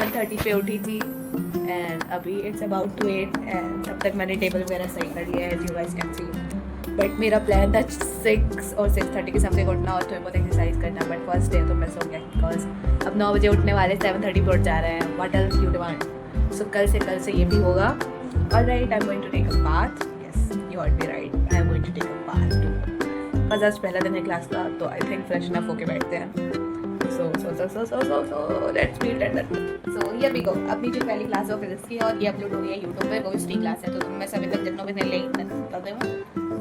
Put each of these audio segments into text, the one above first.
7:30 पे उठी थी एंड अभी इट्स अबाउट टू 8 एंड तब तक मैंने टेबल वगैरह सही कर लिया है as you guys can see. But मेरा प्लान था 6 और 6:30 के समथिंग उठना और थोड़ी बहुत एक्सरसाइज करना, बट फर्स्ट डे तो मिस हो गया बिकॉज अब 9 बजे उठने वाले 7:30 पे उठ जा रहे हैं। What else you demand? So कल से ये भी होगा। Alright, I am going to take a bath. Yes, you are be right, I am going to take a bath too. बस आज पहला दिन है क्लास का तो आई थिंक फ्रेश अनफ होके बैठते हैं। So let's meet at that. So here we go. अपनी जो पहली क्लास है फिजिक्स की और ये अपलोड हो गई है यूट्यूब पे, वो भी फ्री क्लास है। तो तुम में से अभी तक जितनों भी नहीं लें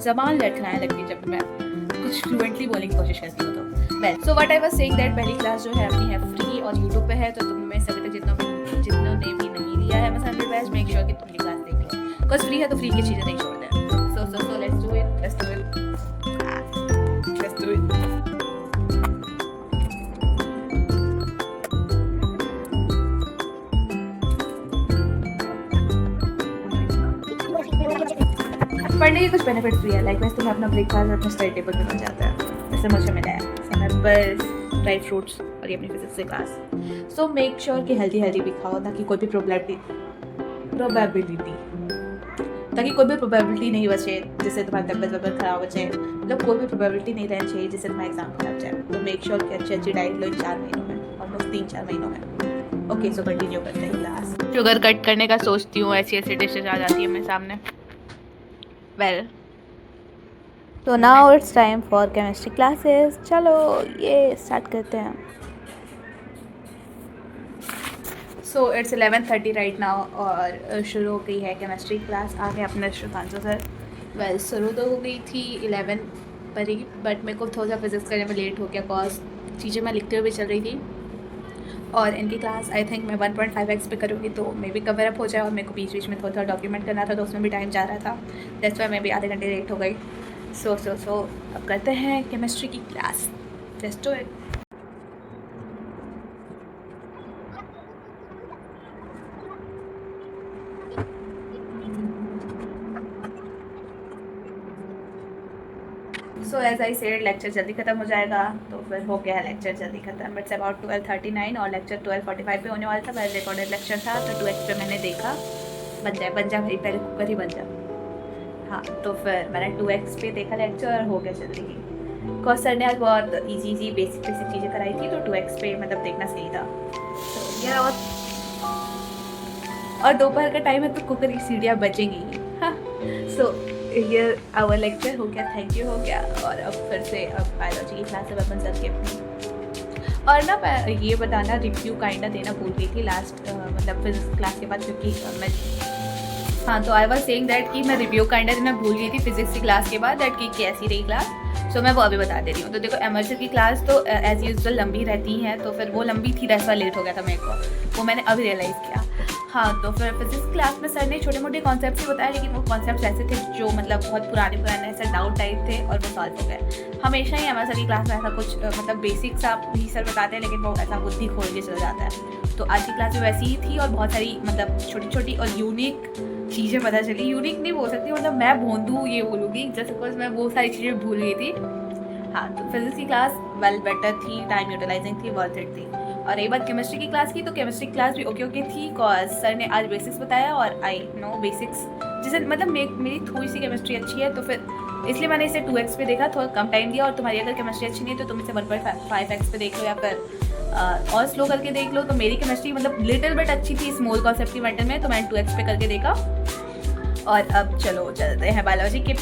जबान लटकना है लगती है जब मैं कुछ फ्लुएंटली बोलने की कोशिश करती हूँ तो well so what I was saying that पहली क्लास जो है अपनी है फ्री और यूट्यूब पे है। तो तुम में से अभी तक जितनों ने भी नहीं लिया है मैं 100 बैच मेक श्योर कि तुम ये क्लास देख लो बिकॉज फ्री है तो फ्री की चीज़ें नहीं छोड़ते हैं। So let's do it, let's do it, let's do it. पढ़ने के कुछ बेनिफिट्स भी है, लाइक वैसे तुम्हें अपना ब्रेकफास्ट अपने स्टडी टेबल पे मिल जाता है, जैसे मुझे मिला है एप्पल्स, ड्राई फ्रूट्स और ये अपनी फिजिक्स की क्लास। सो मेक श्योर कि हेल्दी भी खाओ ताकि कोई भी प्रोबेबिलिटी नहीं बचे जिससे तुम्हारी तबियत खराब हो जाए, मतलब कोई भी प्रोबेबिलिटी नहीं रहनी चाहिए जिससे तुम्हारा एग्जाम खराब जाए। तो मेक श्योर कि अच्छी डाइट लो इन 4 महीनों में, ऑलमोस्ट 3-4 महीनों में। ओके, सो कंटिन्यू करते हैं क्लास। शुगर कट करने का सोचती हूँ, ऐसी डिशेज आ जाती है मेरे सामने। वेल तो now it's time for chemistry classes. चलो ये स्टार्ट करते हैं। सो इट्स 11:30 राइट नाउ और शुरू हो गई है केमिस्ट्री क्लास। आ गए अपने श्रीकांत सर। वेल शुरू तो हो गई थी 11 पर ही, बट मेरे को थोड़ा सा फिजिक्स करने में लेट हो गया कॉज चीज़ें मैं लिखते हुए चल रही थी और इनकी क्लास आई थिंक मैं 1.5x पे करूँगी तो मे भी कवर अप हो जाए और मेरे को बीच में थोड़ा डॉक्यूमेंट करना था तो उसमें भी टाइम जा रहा था, दैट्स वाई मैं भी आधे घंटे लेट हो गई। सो अब करते हैं केमिस्ट्री की class, let's do it. So as I said lecture जल्दी ख़त्म हो जाएगा तो फिर हो गया है लेक्चर जल्दी ख़त्म। इट्स अबाउट 12:39 और लेक्चर 12:45 पे होने वाला था। पहले रिकॉर्डेड लेक्चर था तो 2x पे मैंने देखा बन जाए भाई, पहले कुकर ही बन जाए। हाँ तो फिर मैंने 2x पे देखा लेक्चर और हो गया जल्दी ही बिकॉज सर ने आज बहुत इजी बेसिक चीज़ें कराई थी तो 2x पे मतलब देखना सही था। तो यार और दोपहर का टाइम है तो कुकर की सीढ़ियाँ बचेंगी ही। हाँ सो ये आवर लेक्चर हो गया, थैंक यू हो गया। और अब फिर से अब बायोलॉजी की क्लास है अपन सर के अपनी। और ना मैं ये बताना रिव्यू काइंडा देना भूल गई थी लास्ट मतलब फिजिक्स क्लास के बाद क्योंकि मैं हाँ तो आई वाज सेइंग दैट कि मैं रिव्यू काइंडा देना भूल गई थी फिजिक्स की क्लास के बाद दैट कि कैसी रही क्लास। सो मैं वो अभी बता दे रही हूँ। तो देखो एमर्जर की क्लास तो एज यूजुअल लंबी रहती हैं तो फिर वो लंबी थी, दैट्स वाई लेट हो गया था मेरे को, वो मैंने अभी रियलाइज़ किया। हाँ तो फिर फिजिक्स क्लास में सर ने छोटे मोटे कॉन्सेप्ट्स ही बताया लेकिन वो कॉन्सेप्ट्स ऐसे थे जो मतलब बहुत पुराने ऐसे डाउट टाइप थे और वो सॉल्व हो गए। हमेशा ही हमारे सर की क्लास में ऐसा कुछ मतलब बेसिक्स आप ही सर बताते हैं लेकिन वो ऐसा बुद्धि खोल के चला जाता है। तो आज की क्लास में वैसी ही थी और बहुत सारी मतलब छोटी और यूनिक चीज़ें पता चली। यूनिक नहीं बोल सकती, मतलब मैं भोंदू ये बोलूँगी जस्ट बिकॉज मैं वो सारी चीज़ें भूल गई थी। हाँ तो फिजिक्स की क्लास वेल बेटर थी, टाइम यूटिलाइजिंग थी, वर्थ इट थी। और एक बात केमिस्ट्री की क्लास की तो केमिस्ट्री क्लास भी ओके थी कॉज सर ने आज बेसिक्स बताया और आई नो बेसिक्स जैसे मतलब मेरी थोड़ी सी केमिस्ट्री अच्छी है तो फिर इसलिए मैंने इसे 2x पे देखा, थोड़ा कम टाइम दिया। और तुम्हारी अगर केमिस्ट्री अच्छी नहीं है तो तुम इसे 1.5x पे देख लो या फिर और स्लो करके देख लो। तो मेरी केमिस्ट्री मतलब लिटिल बिट अच्छी थी स्मॉल कॉन्सेप्ट की मैटर में तो मैंने 2x पे करके देखा। और अब चलो चलते हैं बायोलॉजी की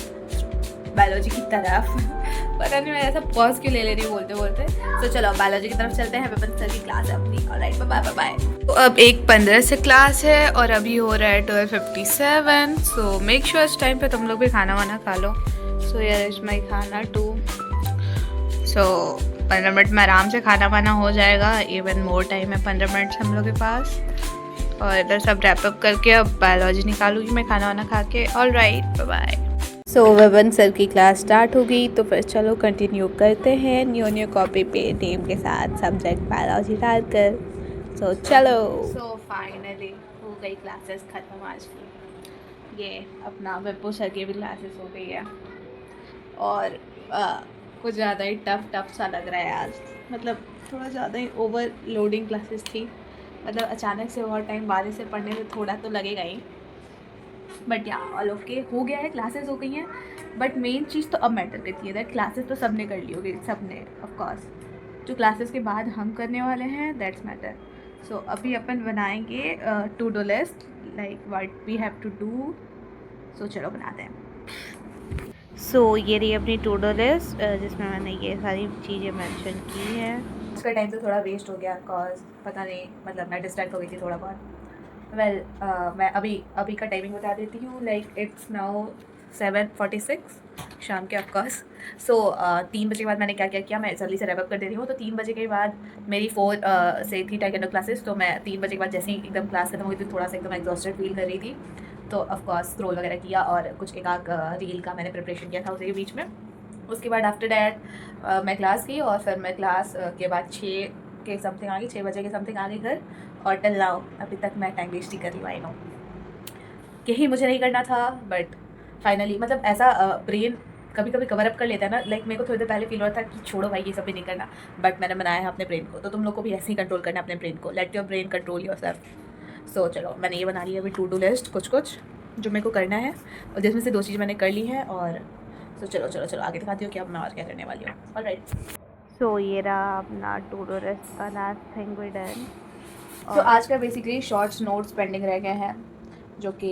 तरफ। पता नहीं मैं ऐसा पॉज क्यों ले रही हूँ बोलते। तो चलो बायोलॉजी की तरफ चलते हैं। वेपन सर की क्लास है अपनी। Alright bye. तो अब 1:15 से क्लास है और अभी हो रहा है 12:57। सो मेक श्योर इस टाइम पे तुम लोग भी खाना वाना खा लो। सो यार इज माई खाना टू। सो 15 मिनट में आराम से खाना वाना हो जाएगा, इवन मोर टाइम है 15 मिनट हम लोग के पास। और इधर सब रैपअप करके अब बायोलॉजी निकालूंगी मैं खाना वाना खा के। Alright bye. सो वेवन सर की क्लास स्टार्ट हो गई तो फिर चलो कंटिन्यू करते हैं न्यू कॉपी पे नेम के साथ सब्जेक्ट बायोलॉजी डालकर। सो चलो। सो फाइनली हो गई क्लासेस ख़त्म आज की। ये अपना विप्पू सर की भी क्लासेस हो गई है और कुछ ज़्यादा ही टफ सा लग रहा है आज, मतलब थोड़ा ज़्यादा ही ओवरलोडिंग क्लासेस थी मतलब अचानक से बहुत टाइम बाद से पढ़ने में थोड़ा तो लगेगा ही, बट या ऑल ओके हो गया है, क्लासेस हो गई हैं। बट मेन चीज़ तो अब मैटर करती है दैट क्लासेस तो सब ने कर ली होगी, सब ने ऑफकोर्स। जो क्लासेस के बाद हम करने वाले हैं दैट्स मैटर। सो अभी अपन बनाएंगे to do list, like what we have to do. So चलो बनाते हैं। सो ये रही अपनी टू डू लिस्ट जिसमें मैंने ये सारी चीज़ें मेंशन की हैं। उसका टाइम तो थोड़ा वेस्ट हो गया बिकॉज पता नहीं, मतलब मैं डिस्ट्रैक्ट हो गई थी थोड़ा बहुत। वेल मैं अभी का टाइमिंग बता देती हूँ, लाइक इट्स नाउ 7:46 शाम के ऑफकोर्स। सो 3 बजे के बाद मैंने क्या क्या किया, मैं जल्दी से रैप अप कर दे रही हूँ। तो 3 बजे के बाद मेरी 4 से थी टाइकेंडो क्लासेस, तो मैं 3 बजे के बाद जैसे ही एकदम क्लास खत्म हुई थी थोड़ा सा एकदम एग्जॉस्टेड फील कर रही थी, तो ऑफकोर्स स्क्रॉल वगैरह किया और कुछ एक आध रील का मैंने प्रिपरेशन किया था उसके बीच में। उसके बाद आफ्टर डैट मैं क्लास गई और फिर मैं क्लास के बाद 6 के समथिंग आ गई, 6 बजे के समथिंग आ गई घर। और टिल नाउ अभी तक मैं टाइम वेस्ट ही कर रही हूँ। आई नो यही मुझे नहीं करना था, बट फाइनली मतलब ऐसा ब्रेन कभी कभी कवर अप कर लेता है ना। लाइक मेरे को थोड़ी देर पहले फील हो रहा था कि छोड़ो भाई ये सब भी नहीं करना, बट मैंने बनाया है अपने ब्रेन को, तो तुम लोग को भी ऐसे ही कंट्रोल करना है अपने ब्रेन को। Let your brain control your self. So चलो मैंने ये बना लिया अभी टू डू लिस्ट, कुछ कुछ जो मेरे को करना है, और जिसमें से 2 चीज़ मैंने कर ली हैं। और सो चलो चलो चलो आगे दिखाती हूँ कि अब मैं और क्या करने वाली हूँ। ऑलराइट, सो ये रहा अपना टू डू लिस्ट का लास्ट थिंग वी डन। तो आज का बेसिकली शॉर्ट्स नोट्स पेंडिंग रह गए हैं, जो कि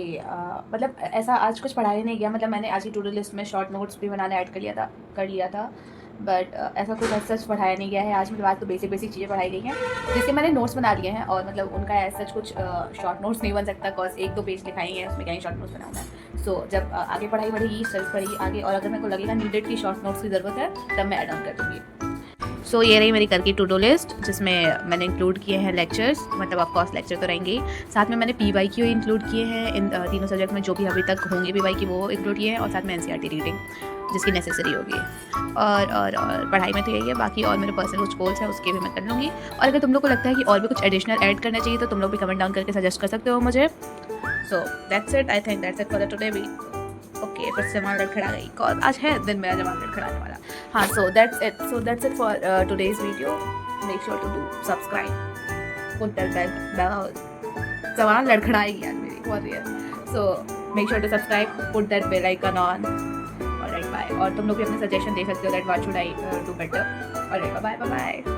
मतलब ऐसा आज कुछ पढ़ाया नहीं गया। मतलब मैंने आज की टू डू लिस्ट में शॉर्ट नोट्स भी बनाने ऐड कर लिया था, बट ऐसा कुछ सच पढ़ाया नहीं गया है आज। मतलब आज तो बेसिक चीज़ें पढ़ाई गई हैं जिसके मैंने नोट्स बना लिए हैं, और मतलब उनका ऐसा कुछ शॉर्ट नोट्स नहीं बन सकता बिकॉज 1-2 पेज लिखाई हैं, उसमें क्या ही शॉर्ट नोट्स बनाऊँ मैं। सो जब आगे पढ़ाई बढ़ेगी, स्टडी बढ़ेगी आगे, और अगर मेरे को लगेगा नीडेड की शॉर्ट नोट्स की ज़रूरत है तब मैं ऐड ऑन कर दूँगी। सो ये रही मेरी कल की टू डू लिस्ट, जिसमें मैंने इंक्लूड किए हैं लेक्चर्स, मतलब ऑफकोर्स लेक्चर तो रहेंगे ही, साथ में मैंने PYQ इंक्लूड किए हैं इन तीनों सब्जेक्ट में, जो भी अभी तक होंगे PYQ वो इंक्लूड किए हैं, और साथ में NCERT रीडिंग जिसकी नेसेसरी होगी। और पढ़ाई में तो यही है, बाकी और मेरे पर्सनल कुछ गोल्स हैं उसके भी मैं कर लूँगी। और अगर तुम लोग को लगता है कि और भी कुछ एडिशनल ऐड करना चाहिए तो तुम लोग भी कमेंट डाउन करके सजेस्ट कर सकते हो मुझे। So that's it, I think that's it for the today we. Okay, फिर से जबान लड़खड़ा गई कॉल, आज है दिन मेरा जबान लड़खड़ाने वाला। हाँ, so that's it for today's video. Make sure to do subscribe, put that bell, जबान लड़खड़ाएगी आज मेरी बहुत real. So make sure to subscribe, put that bell icon on. Alright bye. और तुम लोग भी अपने सजेशन दे सकते हो that what should I do better. Alright bye bye bye.